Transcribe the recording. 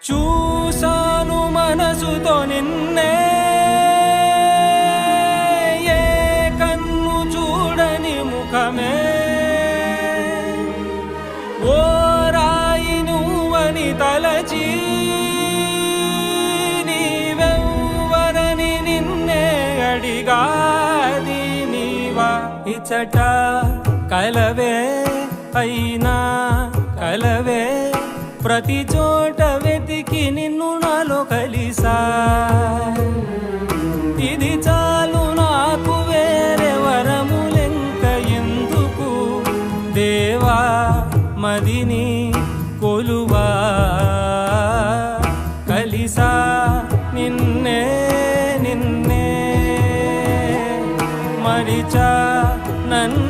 చూసాను మనసుతో నిన్నే, ఏ కన్ను చూడని ముఖమే, ఓ రాయి నువ్వని తలచి నీవెవ్వరని నిన్నే అడిగాది నీవా. ఇచ్చట కలవే అయినా కలవే, ప్రతి చోట వెతికి నిన్ను నాలో కలిసా. ఇది చాలు నాకు, వేరే వరములెంక ఎందుకు, దేవా మదిని కొలువా. కలిసా నిన్నే నిన్నే, మరిచా నన్ను